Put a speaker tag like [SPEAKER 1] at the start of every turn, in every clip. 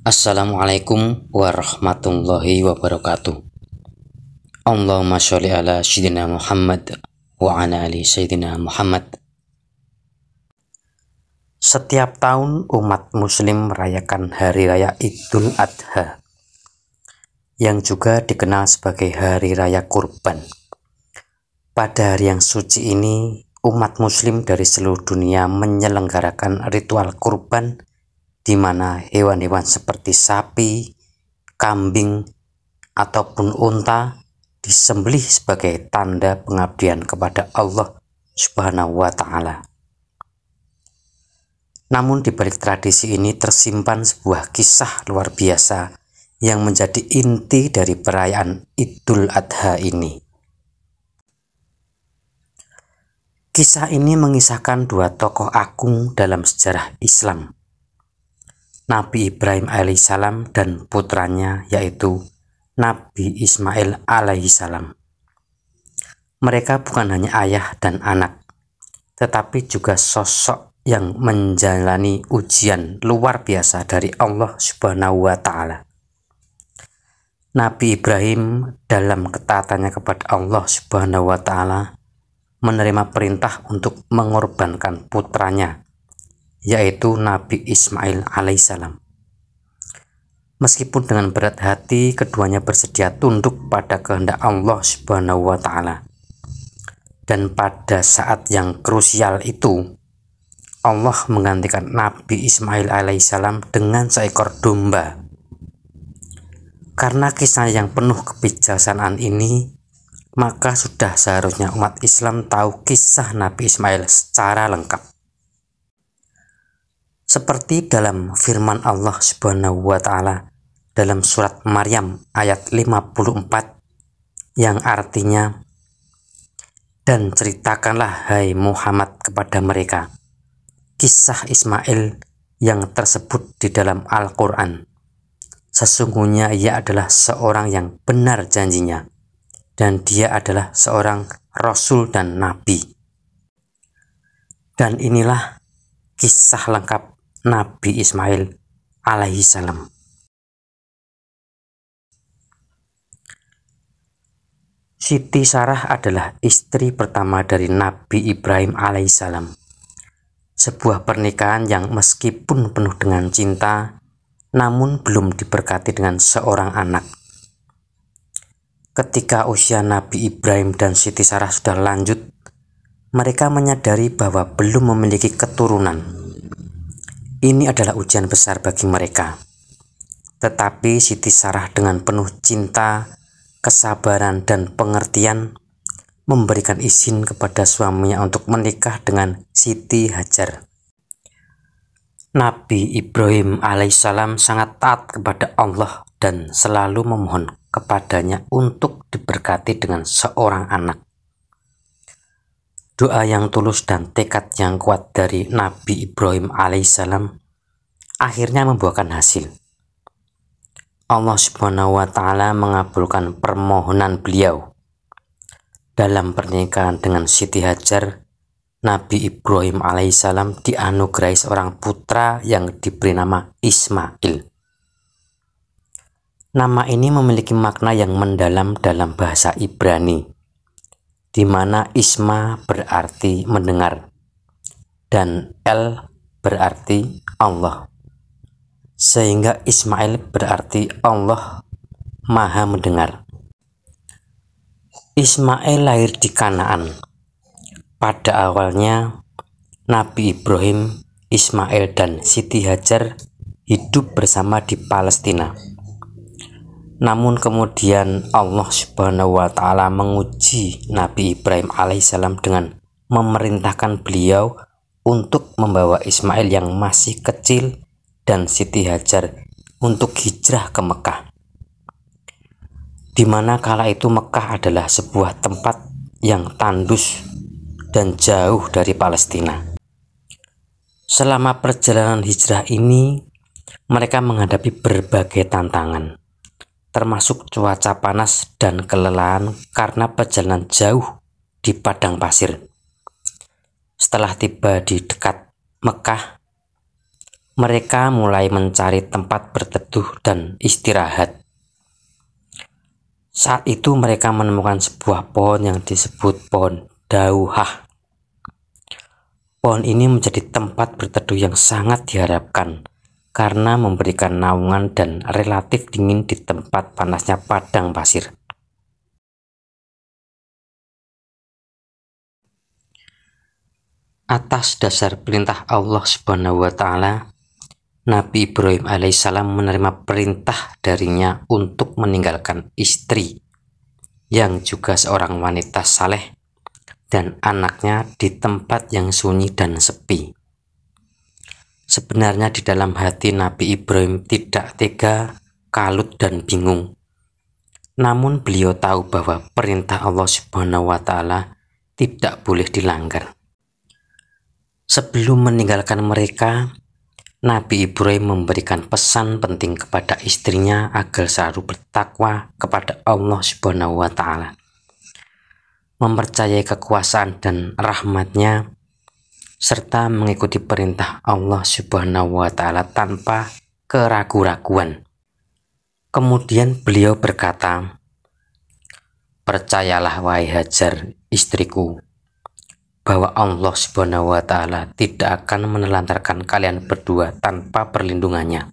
[SPEAKER 1] Assalamualaikum warahmatullahi wabarakatuh. Allahumma sholli ala Sayyidina Muhammad wa ala ali Sayyidina Muhammad. Setiap tahun umat muslim merayakan Hari Raya Idul Adha, yang juga dikenal sebagai Hari Raya Kurban. Pada hari yang suci ini, umat muslim dari seluruh dunia menyelenggarakan ritual kurban, di mana hewan-hewan seperti sapi, kambing, ataupun unta disembelih sebagai tanda pengabdian kepada Allah Subhanahu wa Ta'ala. Namun di balik tradisi ini tersimpan sebuah kisah luar biasa yang menjadi inti dari perayaan Idul Adha ini. Kisah ini mengisahkan dua tokoh agung dalam sejarah Islam, Nabi Ibrahim alaihissalam dan putranya yaitu Nabi Ismail alaihissalam. Mereka bukan hanya ayah dan anak, tetapi juga sosok yang menjalani ujian luar biasa dari Allah Subhanahu wa Ta'ala. Nabi Ibrahim dalam ketaatannya kepada Allah Subhanahu wa Ta'ala menerima perintah untuk mengorbankan putranya, yaitu Nabi Ismail alaihissalam. Meskipun dengan berat hati, keduanya bersedia tunduk pada kehendak Allah Subhanahu wa Ta'ala. Dan pada saat yang krusial itu, Allah menggantikan Nabi Ismail alaihissalam dengan seekor domba. Karena kisah yang penuh kebijaksanaan ini, maka sudah seharusnya umat Islam tahu kisah Nabi Ismail secara lengkap. Seperti dalam firman Allah Subhanahu wa Ta'ala dalam surat Maryam ayat 54 yang artinya, "Dan ceritakanlah hai Muhammad kepada mereka kisah Ismail yang tersebut di dalam Al-Quran. Sesungguhnya ia adalah seorang yang benar janjinya, dan dia adalah seorang Rasul dan Nabi." Dan inilah kisah lengkap Nabi Ismail alaihissalam. Siti Sarah adalah istri pertama dari Nabi Ibrahim alaihissalam. Sebuah pernikahan yang meskipun penuh dengan cinta, namun belum diberkati dengan seorang anak. Ketika usia Nabi Ibrahim dan Siti Sarah sudah lanjut, mereka menyadari bahwa belum memiliki keturunan. Ini adalah ujian besar bagi mereka. Tetapi Siti Sarah dengan penuh cinta, kesabaran, dan pengertian memberikan izin kepada suaminya untuk menikah dengan Siti Hajar. Nabi Ibrahim alaihissalam sangat taat kepada Allah dan selalu memohon kepadanya untuk diberkati dengan seorang anak. Doa yang tulus dan tekad yang kuat dari Nabi Ibrahim alaihissalam akhirnya membuahkan hasil. Allah Subhanahu wa Ta'ala mengabulkan permohonan beliau. Dalam pernikahan dengan Siti Hajar, Nabi Ibrahim alaihissalam dianugerahi seorang putra yang diberi nama Ismail. Nama ini memiliki makna yang mendalam dalam bahasa Ibrani, di mana Isma berarti mendengar dan El berarti Allah, sehingga Ismail berarti Allah Maha Mendengar. Ismail lahir di Kanaan. Pada awalnya Nabi Ibrahim, Ismail, dan Siti Hajar hidup bersama di Palestina. Namun kemudian Allah Subhanahu wa Ta'ala menguji Nabi Ibrahim alaihissalam dengan memerintahkan beliau untuk membawa Ismail yang masih kecil dan Siti Hajar untuk hijrah ke Mekah, di mana kala itu Mekah adalah sebuah tempat yang tandus dan jauh dari Palestina. Selama perjalanan hijrah ini, mereka menghadapi berbagai tantangan, termasuk cuaca panas dan kelelahan karena perjalanan jauh di padang pasir. Setelah tiba di dekat Mekah, mereka mulai mencari tempat berteduh dan istirahat. Saat itu mereka menemukan sebuah pohon yang disebut pohon dauhah. Pohon ini menjadi tempat berteduh yang sangat diharapkan karena memberikan naungan dan relatif dingin di tempat panasnya padang pasir. Atas dasar perintah Allah Subhanahu wa Ta'ala, Nabi Ibrahim alaihissalam menerima perintah darinya untuk meninggalkan istri yang juga seorang wanita saleh dan anaknya di tempat yang sunyi dan sepi. Sebenarnya di dalam hati Nabi Ibrahim tidak tega, kalut dan bingung. Namun beliau tahu bahwa perintah Allah Subhanahu wa Ta'ala tidak boleh dilanggar. Sebelum meninggalkan mereka, Nabi Ibrahim memberikan pesan penting kepada istrinya agar selalu bertakwa kepada Allah Subhanahu wa Ta'ala, mempercayai kekuasaan dan rahmat-Nya, serta mengikuti perintah Allah Subhanahu wa Ta'ala tanpa keraguan-raguan. Kemudian beliau berkata, "Percayalah wahai Hajar, istriku, bahwa Allah Subhanahu wa Ta'ala tidak akan menelantarkan kalian berdua tanpa perlindungannya.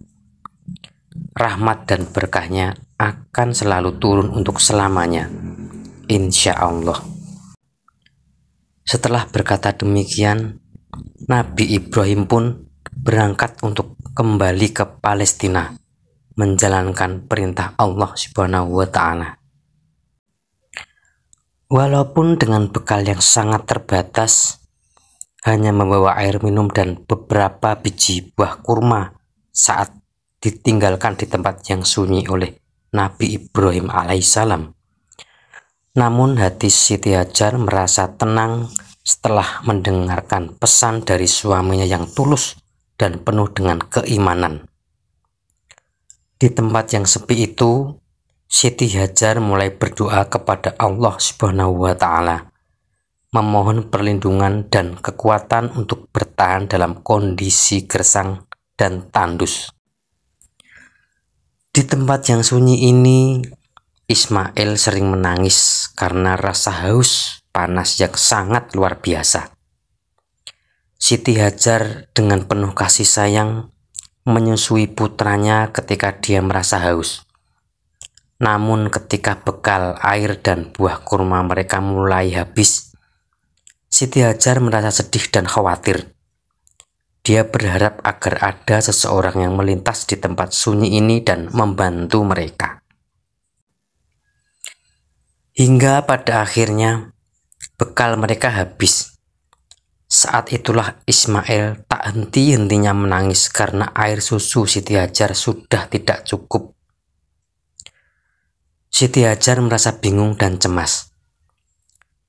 [SPEAKER 1] Rahmat dan berkahnya akan selalu turun untuk selamanya, insya Allah." Setelah berkata demikian, Nabi Ibrahim pun berangkat untuk kembali ke Palestina, menjalankan perintah Allah Subhanahu wa Ta'ala. Walaupun dengan bekal yang sangat terbatas, hanya membawa air minum dan beberapa biji buah kurma saat ditinggalkan di tempat yang sunyi oleh Nabi Ibrahim alaihissalam. Namun hati Siti Hajar merasa tenang setelah mendengarkan pesan dari suaminya yang tulus dan penuh dengan keimanan. Di tempat yang sepi itu, Siti Hajar mulai berdoa kepada Allah Subhanahu wa Ta'ala, memohon perlindungan dan kekuatan untuk bertahan dalam kondisi gersang dan tandus. Di tempat yang sunyi ini, Ismail sering menangis karena rasa haus panas yang sangat luar biasa. Siti Hajar dengan penuh kasih sayang menyusui putranya ketika dia merasa haus. Namun ketika bekal air dan buah kurma mereka mulai habis, Siti Hajar merasa sedih dan khawatir. Dia berharap agar ada seseorang yang melintas di tempat sunyi ini dan membantu mereka. Hingga pada akhirnya bekal mereka habis. Saat itulah Ismail tak henti-hentinya menangis karena air susu Siti Hajar sudah tidak cukup. Siti Hajar merasa bingung dan cemas.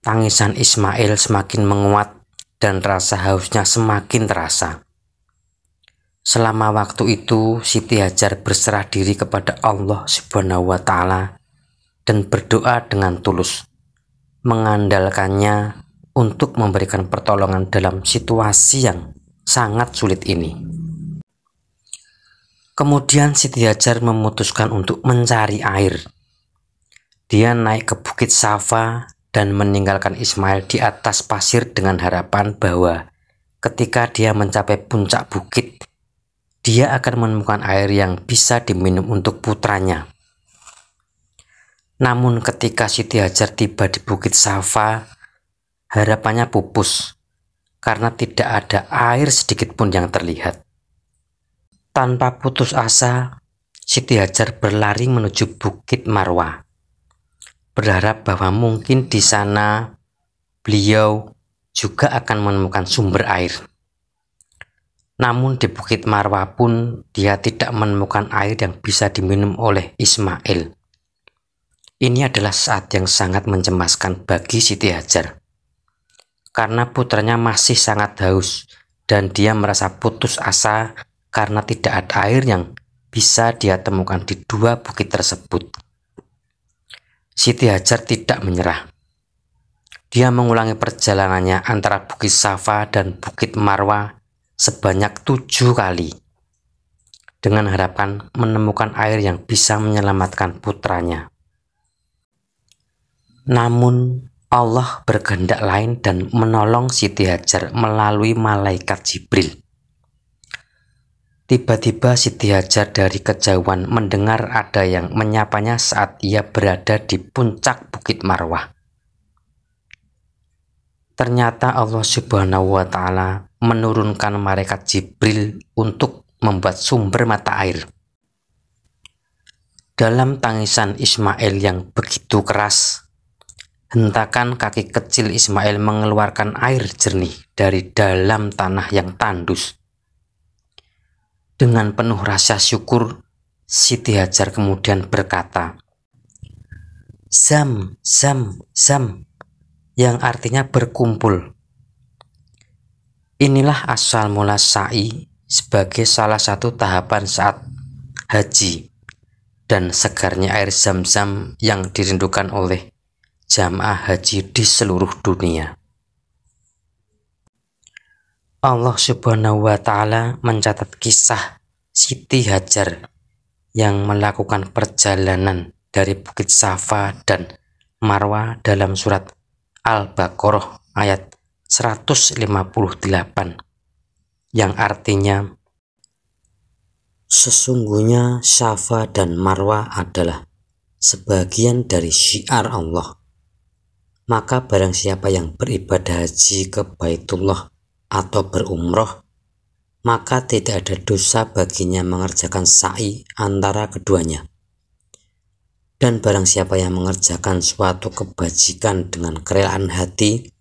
[SPEAKER 1] Tangisan Ismail semakin menguat dan rasa hausnya semakin terasa. Selama waktu itu, Siti Hajar berserah diri kepada Allah Subhanahu wa Ta'ala dan berdoa dengan tulus, mengandalkannya untuk memberikan pertolongan dalam situasi yang sangat sulit ini. Kemudian Siti Hajar memutuskan untuk mencari air. Dia naik ke Bukit Safa dan meninggalkan Ismail di atas pasir dengan harapan bahwa ketika dia mencapai puncak bukit, dia akan menemukan air yang bisa diminum untuk putranya. Namun ketika Siti Hajar tiba di Bukit Safa, harapannya pupus karena tidak ada air sedikit pun yang terlihat. Tanpa putus asa, Siti Hajar berlari menuju Bukit Marwah, berharap bahwa mungkin di sana beliau juga akan menemukan sumber air. Namun di Bukit Marwah pun dia tidak menemukan air yang bisa diminum oleh Ismail. Ini adalah saat yang sangat mencemaskan bagi Siti Hajar, karena putranya masih sangat haus dan dia merasa putus asa karena tidak ada air yang bisa dia temukan di dua bukit tersebut. Siti Hajar tidak menyerah. Dia mengulangi perjalanannya antara Bukit Safa dan Bukit Marwah sebanyak 7 kali dengan harapan menemukan air yang bisa menyelamatkan putranya. Namun Allah berkehendak lain dan menolong Siti Hajar melalui malaikat Jibril. Tiba-tiba Siti Hajar dari kejauhan mendengar ada yang menyapanya saat ia berada di puncak Bukit Marwah. Ternyata Allah Subhanahu wa Ta'ala menurunkan malaikat Jibril untuk membuat sumber mata air. Dalam tangisan Ismail yang begitu keras, hentakan kaki kecil Ismail mengeluarkan air jernih dari dalam tanah yang tandus. Dengan penuh rasa syukur, Siti Hajar kemudian berkata, "Zam, zam, zam," yang artinya berkumpul. Inilah asal mula sa'i sebagai salah satu tahapan saat haji dan segarnya air Zam-Zam yang dirindukan oleh jamaah haji di seluruh dunia. Allah Subhanahu wa Ta'ala mencatat kisah Siti Hajar yang melakukan perjalanan dari Bukit Safa dan Marwah dalam surat Al-Baqarah ayat 158 yang artinya, sesungguhnya Safa dan Marwah adalah sebagian dari syiar Allah. Maka barang siapa yang beribadah haji ke Baitullah atau berumroh, maka tidak ada dosa baginya mengerjakan sa'i antara keduanya. Dan barang siapa yang mengerjakan suatu kebajikan dengan kerelaan hati,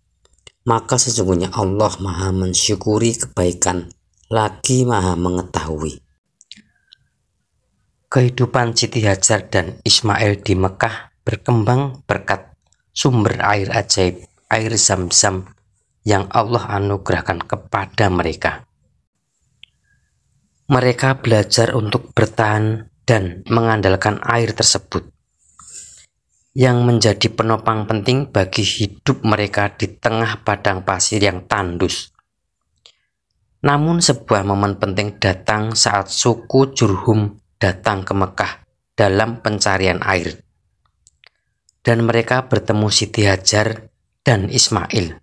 [SPEAKER 1] maka sesungguhnya Allah Maha mensyukuri kebaikan, lagi Maha mengetahui. Kehidupan Siti Hajar dan Ismail di Mekah berkembang berkat sumber air ajaib, air Zam-Zam yang Allah anugerahkan kepada mereka. Mereka belajar untuk bertahan dan mengandalkan air tersebut, yang menjadi penopang penting bagi hidup mereka di tengah padang pasir yang tandus. Namun sebuah momen penting datang saat suku Jurhum datang ke Mekah dalam pencarian air, dan mereka bertemu Siti Hajar dan Ismail.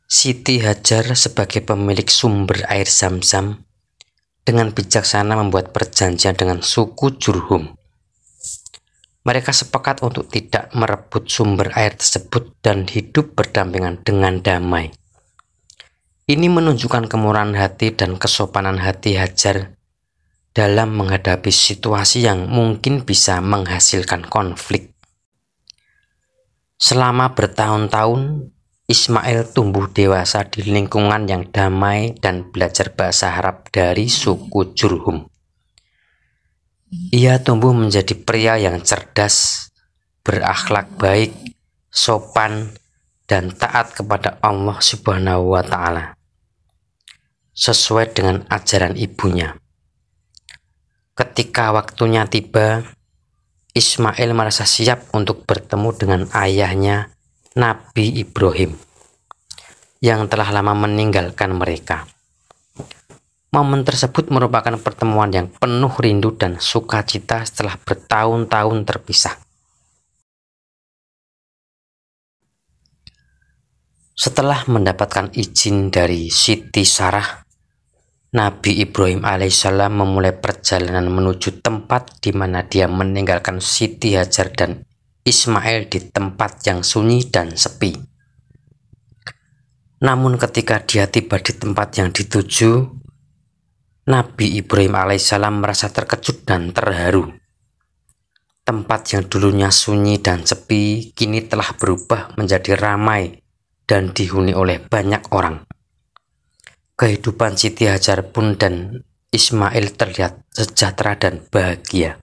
[SPEAKER 1] Siti Hajar sebagai pemilik sumber air Zam-Zam dengan bijaksana membuat perjanjian dengan suku Jurhum. Mereka sepakat untuk tidak merebut sumber air tersebut dan hidup berdampingan dengan damai. Ini menunjukkan kemurahan hati dan kesopanan hati Hajar dalam menghadapi situasi yang mungkin bisa menghasilkan konflik. Selama bertahun-tahun, Ismail tumbuh dewasa di lingkungan yang damai dan belajar bahasa Arab dari suku Jurhum. Ia tumbuh menjadi pria yang cerdas, berakhlak baik, sopan, dan taat kepada Allah Subhanahu wa Ta'ala, sesuai dengan ajaran ibunya. Ketika waktunya tiba, Ismail merasa siap untuk bertemu dengan ayahnya, Nabi Ibrahim, yang telah lama meninggalkan mereka. Momen tersebut merupakan pertemuan yang penuh rindu dan sukacita setelah bertahun-tahun terpisah. Setelah mendapatkan izin dari Siti Sarah, Nabi Ibrahim alaihissalam memulai perjalanan menuju tempat di mana dia meninggalkan Siti Hajar dan Ismail di tempat yang sunyi dan sepi. Namun ketika dia tiba di tempat yang dituju, Nabi Ibrahim alaihissalam merasa terkejut dan terharu. Tempat yang dulunya sunyi dan sepi kini telah berubah menjadi ramai dan dihuni oleh banyak orang. Kehidupan Siti Hajar pun dan Ismail terlihat sejahtera dan bahagia.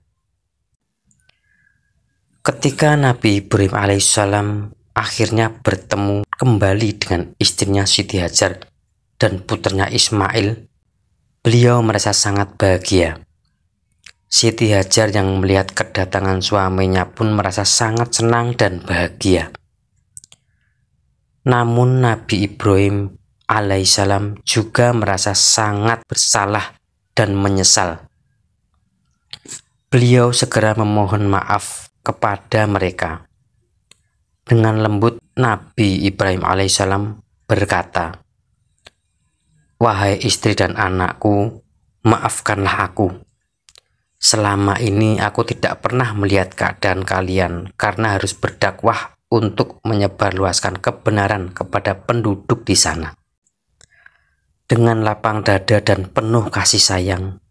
[SPEAKER 1] Ketika Nabi Ibrahim alaihissalam akhirnya bertemu kembali dengan istrinya Siti Hajar dan putranya Ismail, beliau merasa sangat bahagia. Siti Hajar yang melihat kedatangan suaminya pun merasa sangat senang dan bahagia. Namun Nabi Ibrahim alaihissalam juga merasa sangat bersalah dan menyesal. Beliau segera memohon maaf kepada mereka. Dengan lembut Nabi Ibrahim alaihissalam berkata, "Wahai istri dan anakku, maafkanlah aku. Selama ini aku tidak pernah melihat keadaan kalian karena harus berdakwah untuk menyebarluaskan kebenaran kepada penduduk di sana." Dengan lapang dada dan penuh kasih sayang,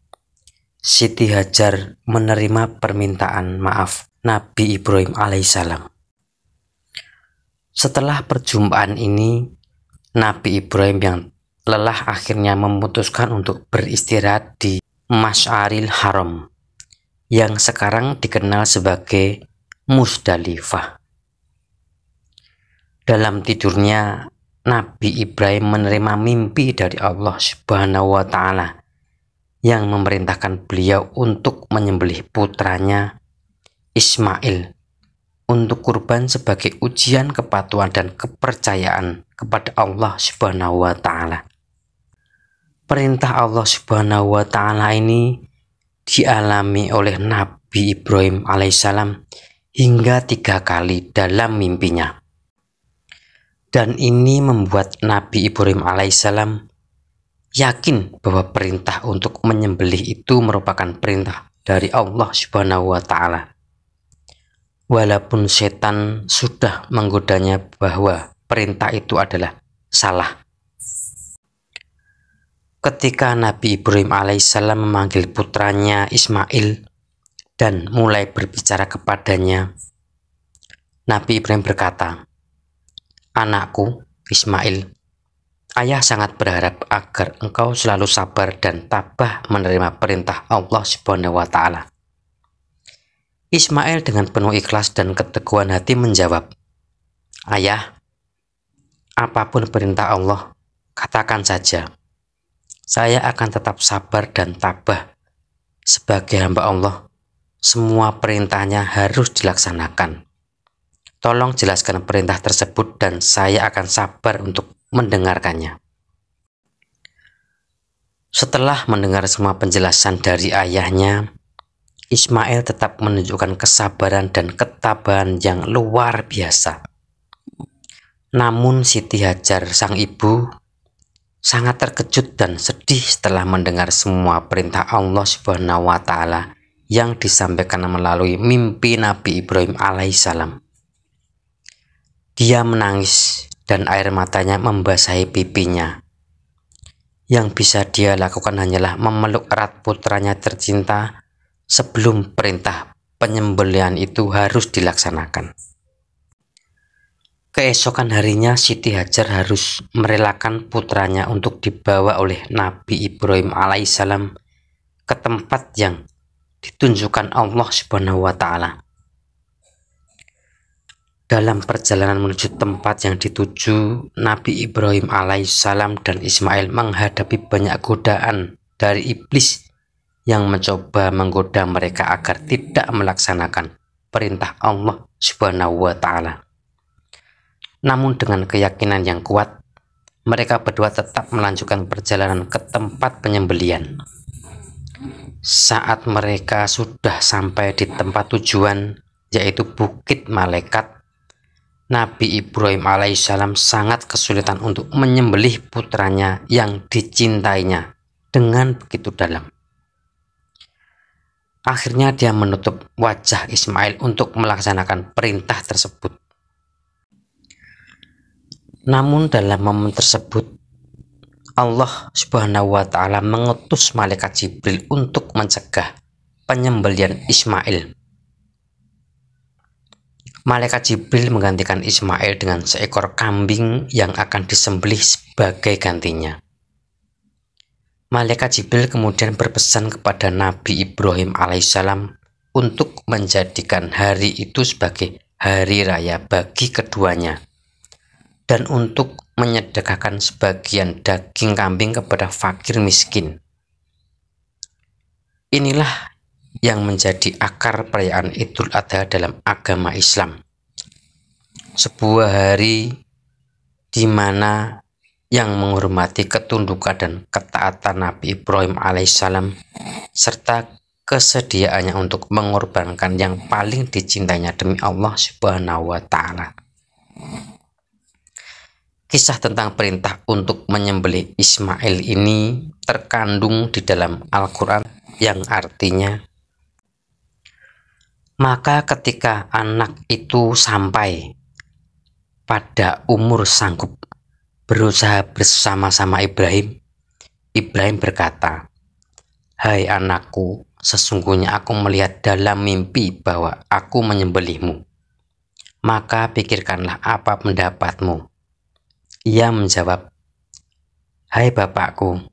[SPEAKER 1] Siti Hajar menerima permintaan maaf Nabi Ibrahim alaihissalam. Setelah perjumpaan ini, Nabi Ibrahim yang lelah akhirnya memutuskan untuk beristirahat di Masy'aril Haram yang sekarang dikenal sebagai Musdalifah. Dalam tidurnya, Nabi Ibrahim menerima mimpi dari Allah Subhanahu wa Ta'ala yang memerintahkan beliau untuk menyembelih putranya Ismail untuk kurban sebagai ujian kepatuhan dan kepercayaan kepada Allah Subhanahu wa Ta'ala. Perintah Allah Subhanahu wa Ta'ala ini dialami oleh Nabi Ibrahim alaihissalam hingga 3 kali dalam mimpinya. Dan ini membuat Nabi Ibrahim alaihissalam yakin bahwa perintah untuk menyembelih itu merupakan perintah dari Allah Subhanahu wa Ta'ala. Walaupun setan sudah menggodanya bahwa perintah itu adalah salah. Ketika Nabi Ibrahim alaihissalam memanggil putranya Ismail dan mulai berbicara kepadanya, Nabi Ibrahim berkata, "Anakku Ismail, ayah sangat berharap agar engkau selalu sabar dan tabah menerima perintah Allah Subhanahu wa Ta'ala." Ismail dengan penuh ikhlas dan keteguhan hati menjawab, "Ayah, apapun perintah Allah, katakan saja. Saya akan tetap sabar dan tabah. Sebagai hamba Allah, semua perintahnya harus dilaksanakan. Tolong jelaskan perintah tersebut dan saya akan sabar untuk mendengarkannya." Setelah mendengar semua penjelasan dari ayahnya, Ismail tetap menunjukkan kesabaran dan ketabahan yang luar biasa. Namun Siti Hajar, sang ibu, sangat terkejut dan sedih setelah mendengar semua perintah Allah Subhanahu wa Ta'ala yang disampaikan melalui mimpi Nabi Ibrahim alaihissalam. Dia menangis dan air matanya membasahi pipinya. Yang bisa dia lakukan hanyalah memeluk erat putranya tercinta sebelum perintah penyembelihan itu harus dilaksanakan. Keesokan harinya Siti Hajar harus merelakan putranya untuk dibawa oleh Nabi Ibrahim alaihissalam ke tempat yang ditunjukkan Allah Subhanahu wa Ta'ala. Dalam perjalanan menuju tempat yang dituju, Nabi Ibrahim alaihissalam dan Ismail menghadapi banyak godaan dari iblis yang mencoba menggoda mereka agar tidak melaksanakan perintah Allah Subhanahu wa Ta'ala. Namun dengan keyakinan yang kuat, mereka berdua tetap melanjutkan perjalanan ke tempat penyembelihan. Saat mereka sudah sampai di tempat tujuan, yaitu Bukit Malaikat, Nabi Ibrahim alaihissalam sangat kesulitan untuk menyembelih putranya yang dicintainya dengan begitu dalam. Akhirnya dia menutup wajah Ismail untuk melaksanakan perintah tersebut. Namun dalam momen tersebut, Allah Subhanahu wa Ta'ala mengutus malaikat Jibril untuk mencegah penyembelihan Ismail. Malaikat Jibril menggantikan Ismail dengan seekor kambing yang akan disembelih sebagai gantinya. Malaikat Jibril kemudian berpesan kepada Nabi Ibrahim alaihissalam untuk menjadikan hari itu sebagai hari raya bagi keduanya dan untuk menyedekahkan sebagian daging kambing kepada fakir miskin. Inilah yang menjadi akar perayaan Idul Adha dalam agama Islam. Sebuah hari di mana yang menghormati ketundukan dan ketaatan Nabi Ibrahim alaihissalam serta kesediaannya untuk mengorbankan yang paling dicintainya demi Allah Subhanahu wa Ta'ala. Kisah tentang perintah untuk menyembelih Ismail ini terkandung di dalam Al-Quran yang artinya, maka ketika anak itu sampai pada umur sanggup berusaha bersama-sama Ibrahim, Ibrahim berkata, "Hai anakku, sesungguhnya aku melihat dalam mimpi bahwa aku menyembelihmu. Maka pikirkanlah apa pendapatmu." Ia menjawab, "Hai bapakku,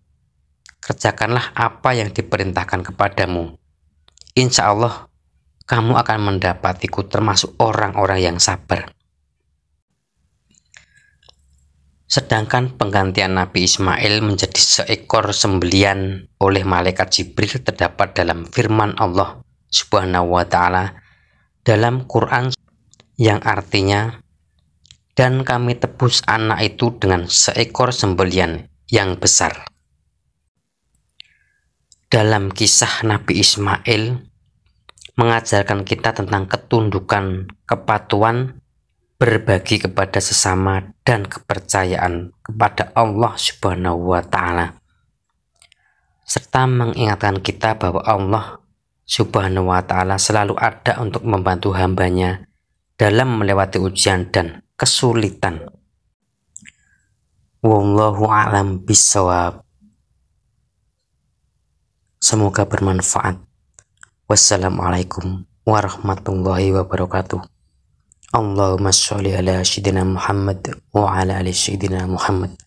[SPEAKER 1] kerjakanlah apa yang diperintahkan kepadamu. Insya Allah, kamu akan mendapatiku termasuk orang-orang yang sabar." Sedangkan penggantian Nabi Ismail menjadi seekor sembelian oleh malaikat Jibril terdapat dalam firman Allah Subhanahu wa Ta'ala dalam Quran yang artinya, "Dan kami tebus anak itu dengan seekor sembelian yang besar." Dalam kisah Nabi Ismail mengajarkan kita tentang ketundukan, kepatuhan, berbagi kepada sesama, dan kepercayaan kepada Allah Subhanahu wa Ta'ala, serta mengingatkan kita bahwa Allah Subhanahu wa Ta'ala selalu ada untuk membantu hambanya dalam melewati ujian dan kesulitan. Wallahu a'lam bishawab. Semoga bermanfaat. Wassalamualaikum warahmatullahi wabarakatuh. Allahumma sholli ala sayyidina Muhammad wa ala ali sayyidina Muhammad.